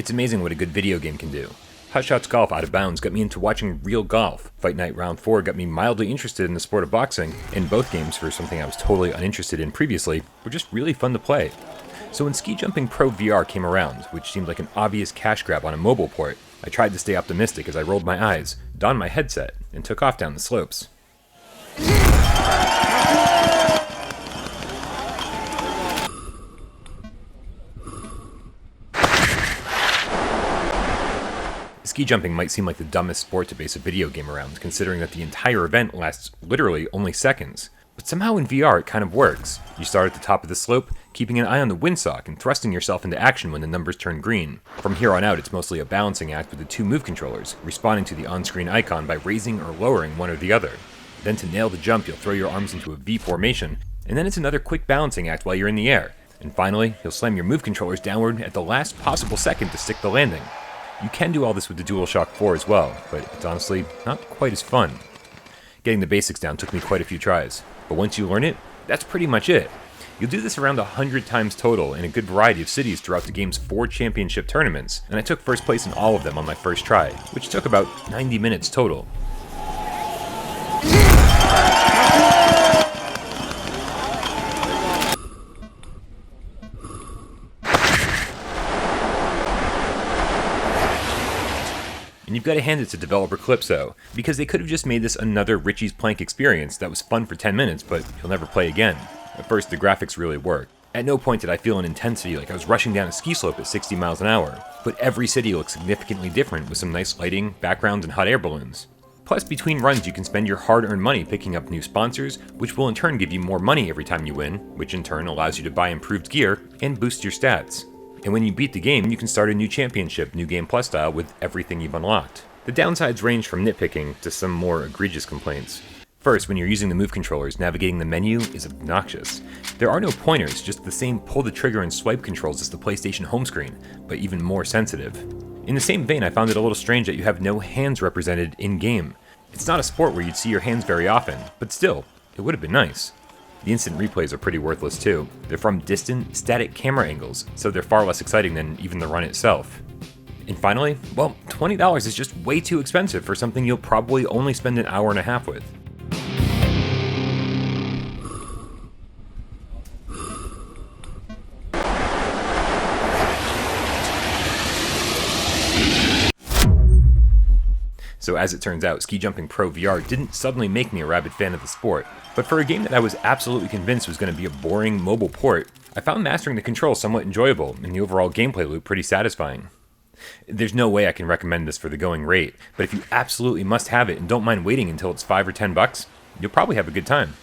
It's amazing what a good video game can do. Hot Shots Golf Out of Bounds got me into watching real golf. Fight Night Round 4 got me mildly interested in the sport of boxing, and both games, for something I was totally uninterested in previously, were just really fun to play. So when Ski Jumping Pro VR came around, which seemed like an obvious cash grab on a mobile port, I tried to stay optimistic as I rolled my eyes, donned my headset, and took off down the slopes. Ski jumping might seem like the dumbest sport to base a video game around, considering that the entire event lasts literally only seconds. But somehow in VR it kind of works. You start at the top of the slope, keeping an eye on the windsock and thrusting yourself into action when the numbers turn green. From here on out it's mostly a balancing act with the two move controllers, responding to the on-screen icon by raising or lowering one or the other. Then to nail the jump you'll throw your arms into a V formation, and then it's another quick balancing act while you're in the air. And finally, you'll slam your move controllers downward at the last possible second to stick the landing. You can do all this with the DualShock 4 as well, but it's honestly not quite as fun. Getting the basics down took me quite a few tries, but once you learn it, that's pretty much it. You'll do this around 100 times total in a good variety of cities throughout the game's 4 championship tournaments, and I took first place in all of them on my first try, which took about 90 minutes total. And you've got to hand it to developer Calypso, because they could have just made this another Richie's Plank experience that was fun for 10 minutes, but you'll never play again. At first, the graphics really worked. At no point did I feel an intensity like I was rushing down a ski slope at 60 miles an hour, but every city looks significantly different with some nice lighting, backgrounds, and hot air balloons. Plus, between runs you can spend your hard-earned money picking up new sponsors, which will in turn give you more money every time you win, which in turn allows you to buy improved gear and boost your stats. And when you beat the game, you can start a new championship, New Game Plus style, with everything you've unlocked. The downsides range from nitpicking to some more egregious complaints. First, when you're using the move controllers, navigating the menu is obnoxious. There are no pointers, just the same pull the trigger and swipe controls as the PlayStation home screen, but even more sensitive. In the same vein, I found it a little strange that you have no hands represented in-game. It's not a sport where you'd see your hands very often, but still, it would have been nice. The instant replays are pretty worthless too. They're from distant, static camera angles, so they're far less exciting than even the run itself. And finally, well, $20 is just way too expensive for something you'll probably only spend an hour and a half with. So as it turns out, Ski Jumping Pro VR didn't suddenly make me a rabid fan of the sport, but for a game that I was absolutely convinced was going to be a boring mobile port, I found mastering the controls somewhat enjoyable and the overall gameplay loop pretty satisfying. There's no way I can recommend this for the going rate, but if you absolutely must have it and don't mind waiting until it's $5 or $10, you'll probably have a good time.